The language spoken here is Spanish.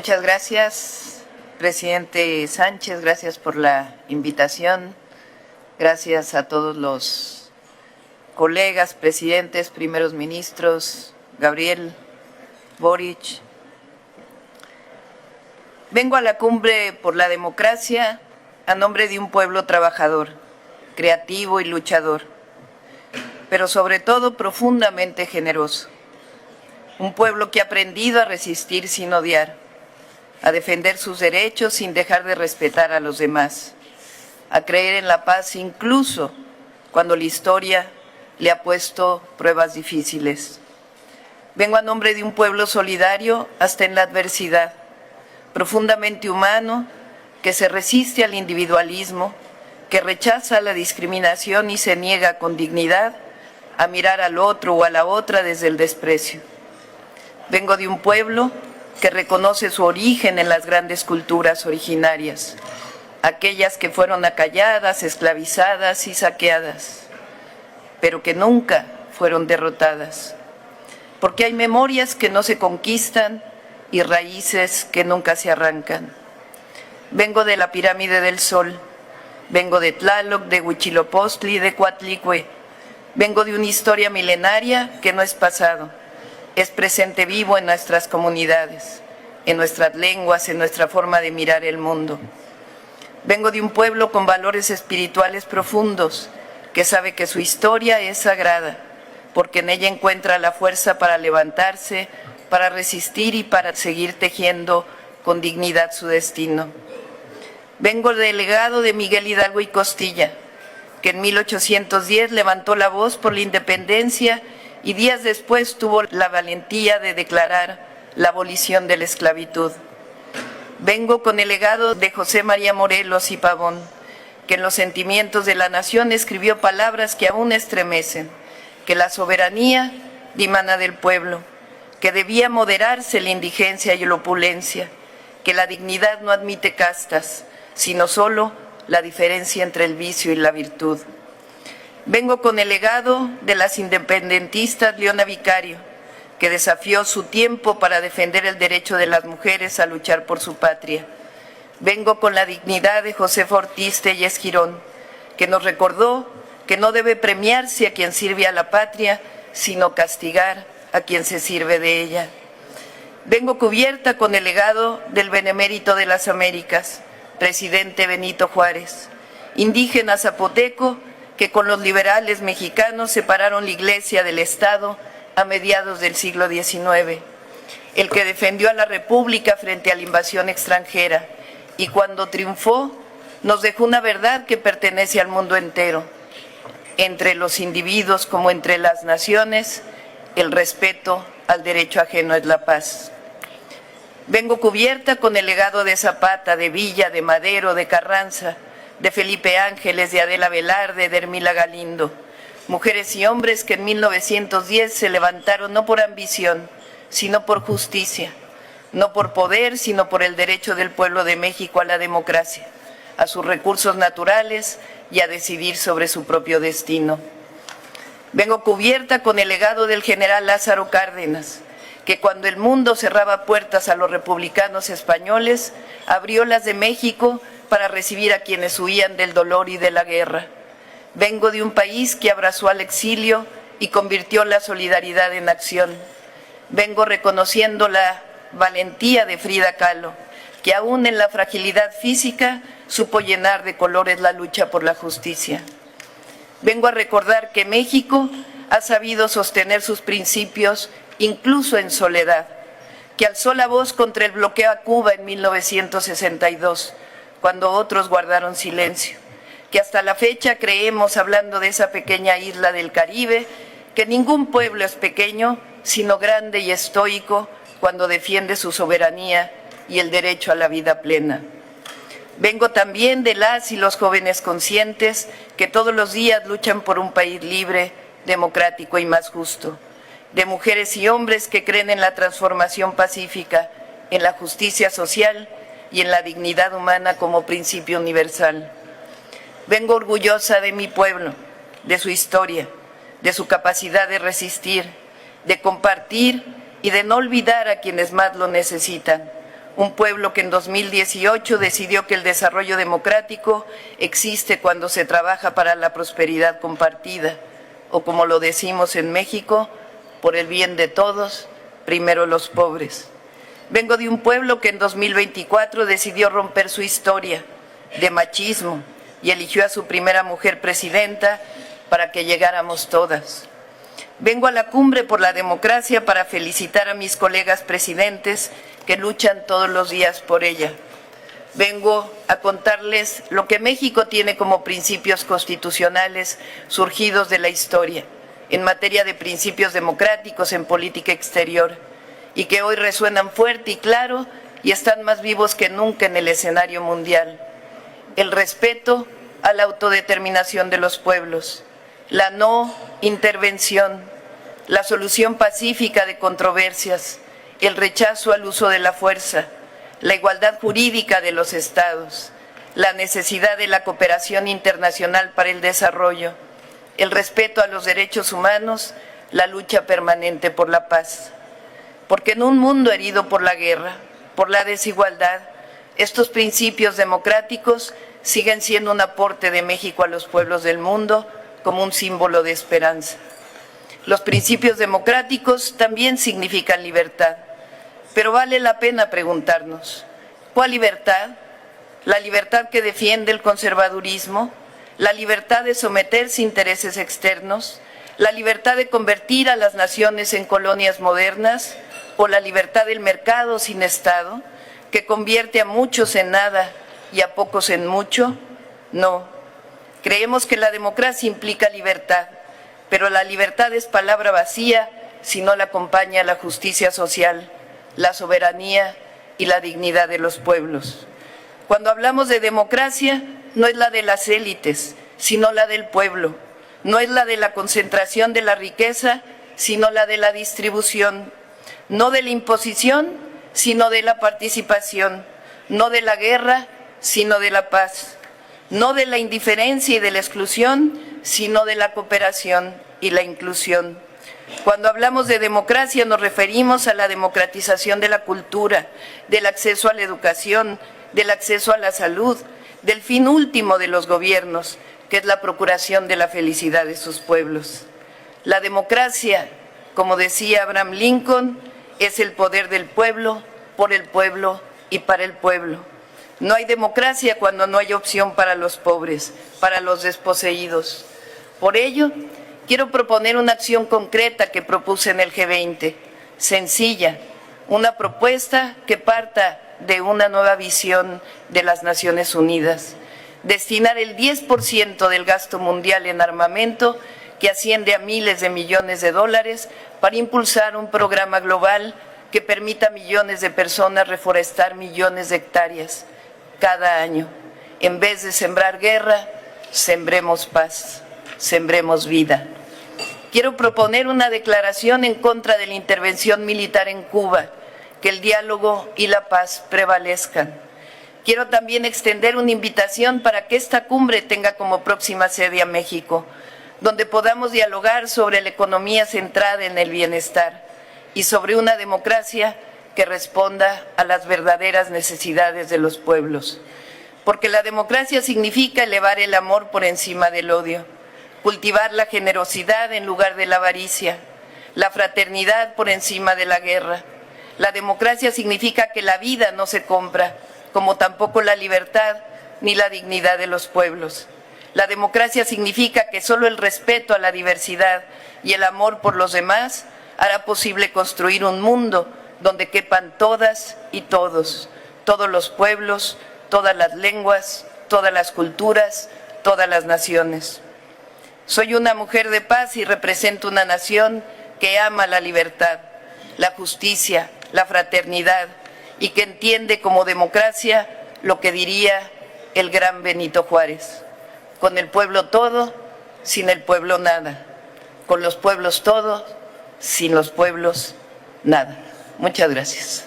Muchas gracias, presidente Sánchez, gracias por la invitación. Gracias a todos los colegas, presidentes, primeros ministros, Gabriel, Boric. Vengo a la Cumbre por la Democracia a nombre de un pueblo trabajador, creativo y luchador, pero sobre todo profundamente generoso. Un pueblo que ha aprendido a resistir sin odiar, a defender sus derechos sin dejar de respetar a los demás, a creer en la paz incluso cuando la historia le ha puesto pruebas difíciles. Vengo a nombre de un pueblo solidario hasta en la adversidad, profundamente humano, que se resiste al individualismo, que rechaza la discriminación y se niega con dignidad a mirar al otro o a la otra desde el desprecio. Vengo de un pueblo que reconoce su origen en las grandes culturas originarias, aquellas que fueron acalladas, esclavizadas y saqueadas, pero que nunca fueron derrotadas, porque hay memorias que no se conquistan y raíces que nunca se arrancan. Vengo de la Pirámide del Sol, vengo de Tlaloc, de Huitzilopochtli, de Coatlicue, vengo de una historia milenaria que no es pasado, es presente vivo en nuestras comunidades, en nuestras lenguas, en nuestra forma de mirar el mundo. Vengo de un pueblo con valores espirituales profundos, que sabe que su historia es sagrada, porque en ella encuentra la fuerza para levantarse, para resistir y para seguir tejiendo con dignidad su destino. Vengo del legado de Miguel Hidalgo y Costilla, que en 1810 levantó la voz por la independencia y días después tuvo la valentía de declarar la abolición de la esclavitud. Vengo con el legado de José María Morelos y Pavón, que en los sentimientos de la nación escribió palabras que aún estremecen, que la soberanía dimana del pueblo, que debía moderarse la indigencia y la opulencia, que la dignidad no admite castas, sino solo la diferencia entre el vicio y la virtud. Vengo con el legado de las independentistas Leona Vicario, que desafió su tiempo para defender el derecho de las mujeres a luchar por su patria. Vengo con la dignidad de Josefa Ortiz Telles Girón, que nos recordó que no debe premiarse a quien sirve a la patria, sino castigar a quien se sirve de ella. Vengo cubierta con el legado del benemérito de las Américas, presidente Benito Juárez, indígena zapoteco, que con los liberales mexicanos separaron la Iglesia del Estado a mediados del siglo XIX, el que defendió a la República frente a la invasión extranjera y cuando triunfó nos dejó una verdad que pertenece al mundo entero. Entre los individuos como entre las naciones, el respeto al derecho ajeno es la paz. Vengo cubierta con el legado de Zapata, de Villa, de Madero, de Carranza, de Felipe Ángeles, de Adela Velarde, de Hermila Galindo, mujeres y hombres que en 1910 se levantaron no por ambición, sino por justicia, no por poder, sino por el derecho del pueblo de México a la democracia, a sus recursos naturales y a decidir sobre su propio destino. Vengo cubierta con el legado del general Lázaro Cárdenas, que cuando el mundo cerraba puertas a los republicanos españoles, abrió las de México para recibir a quienes huían del dolor y de la guerra. Vengo de un país que abrazó al exilio y convirtió la solidaridad en acción. Vengo reconociendo la valentía de Frida Kahlo, que aún en la fragilidad física supo llenar de colores la lucha por la justicia. Vengo a recordar que México ha sabido sostener sus principios incluso en soledad, que alzó la voz contra el bloqueo a Cuba en 1962, cuando otros guardaron silencio, que hasta la fecha creemos, hablando de esa pequeña isla del Caribe, que ningún pueblo es pequeño, sino grande y estoico cuando defiende su soberanía y el derecho a la vida plena. Vengo también de las y los jóvenes conscientes que todos los días luchan por un país libre, democrático y más justo, de mujeres y hombres que creen en la transformación pacífica, en la justicia social y en la dignidad humana como principio universal. Vengo orgullosa de mi pueblo, de su historia, de su capacidad de resistir, de compartir y de no olvidar a quienes más lo necesitan. un pueblo que en 2018 decidió que el desarrollo democrático existe cuando se trabaja para la prosperidad compartida, o como lo decimos en México, por el bien de todos, primero los pobres. Vengo de un pueblo que en 2024 decidió romper su historia de machismo y eligió a su primera mujer presidenta para que llegáramos todas. Vengo a la Cumbre por la Democracia para felicitar a mis colegas presidentes que luchan todos los días por ella. Vengo a contarles lo que México tiene como principios constitucionales surgidos de la historia en materia de principios democráticos en política exterior y que hoy resuenan fuerte y claro y están más vivos que nunca en el escenario mundial. El respeto a la autodeterminación de los pueblos, la no intervención, la solución pacífica de controversias, el rechazo al uso de la fuerza, la igualdad jurídica de los Estados, la necesidad de la cooperación internacional para el desarrollo, el respeto a los derechos humanos, la lucha permanente por la paz. Porque en un mundo herido por la guerra, por la desigualdad, estos principios democráticos siguen siendo un aporte de México a los pueblos del mundo como un símbolo de esperanza. Los principios democráticos también significan libertad, pero vale la pena preguntarnos, ¿cuál libertad? ¿La libertad que defiende el conservadurismo? ¿La libertad de someterse a intereses externos? ¿La libertad de convertir a las naciones en colonias modernas? ¿O la libertad del mercado sin Estado, que convierte a muchos en nada y a pocos en mucho? No. Creemos que la democracia implica libertad, pero la libertad es palabra vacía si no la acompaña la justicia social, la soberanía y la dignidad de los pueblos. Cuando hablamos de democracia, no es la de las élites, sino la del pueblo. No es la de la concentración de la riqueza, sino la de la distribución. No de la imposición, sino de la participación. No de la guerra, sino de la paz. No de la indiferencia y de la exclusión, sino de la cooperación y la inclusión. Cuando hablamos de democracia nos referimos a la democratización de la cultura, del acceso a la educación, del acceso a la salud, del fin último de los gobiernos, que es la procuración de la felicidad de sus pueblos. La democracia, como decía Abraham Lincoln, es el poder del pueblo, por el pueblo y para el pueblo. No hay democracia cuando no hay opción para los pobres, para los desposeídos. Por ello, quiero proponer una acción concreta que propuse en el G20, sencilla, una propuesta que parta de una nueva visión de las Naciones Unidas. Destinar el 10% del gasto mundial en armamento, que asciende a miles de millones de dólares, para impulsar un programa global que permita a millones de personas reforestar millones de hectáreas cada año. En vez de sembrar guerra, sembremos paz, sembremos vida. Quiero proponer una declaración en contra de la intervención militar en Cuba, que el diálogo y la paz prevalezcan. Quiero también extender una invitación para que esta cumbre tenga como próxima sede a México, donde podamos dialogar sobre la economía centrada en el bienestar y sobre una democracia que responda a las verdaderas necesidades de los pueblos. Porque la democracia significa elevar el amor por encima del odio, cultivar la generosidad en lugar de la avaricia, la fraternidad por encima de la guerra. La democracia significa que la vida no se compra, como tampoco la libertad ni la dignidad de los pueblos. La democracia significa que solo el respeto a la diversidad y el amor por los demás hará posible construir un mundo donde quepan todas y todos, todos los pueblos, todas las lenguas, todas las culturas, todas las naciones. Soy una mujer de paz y represento una nación que ama la libertad, la justicia, la fraternidad y que entiende como democracia lo que diría el gran Benito Juárez: con el pueblo todo, sin el pueblo nada; con los pueblos todo, sin los pueblos nada. Muchas gracias.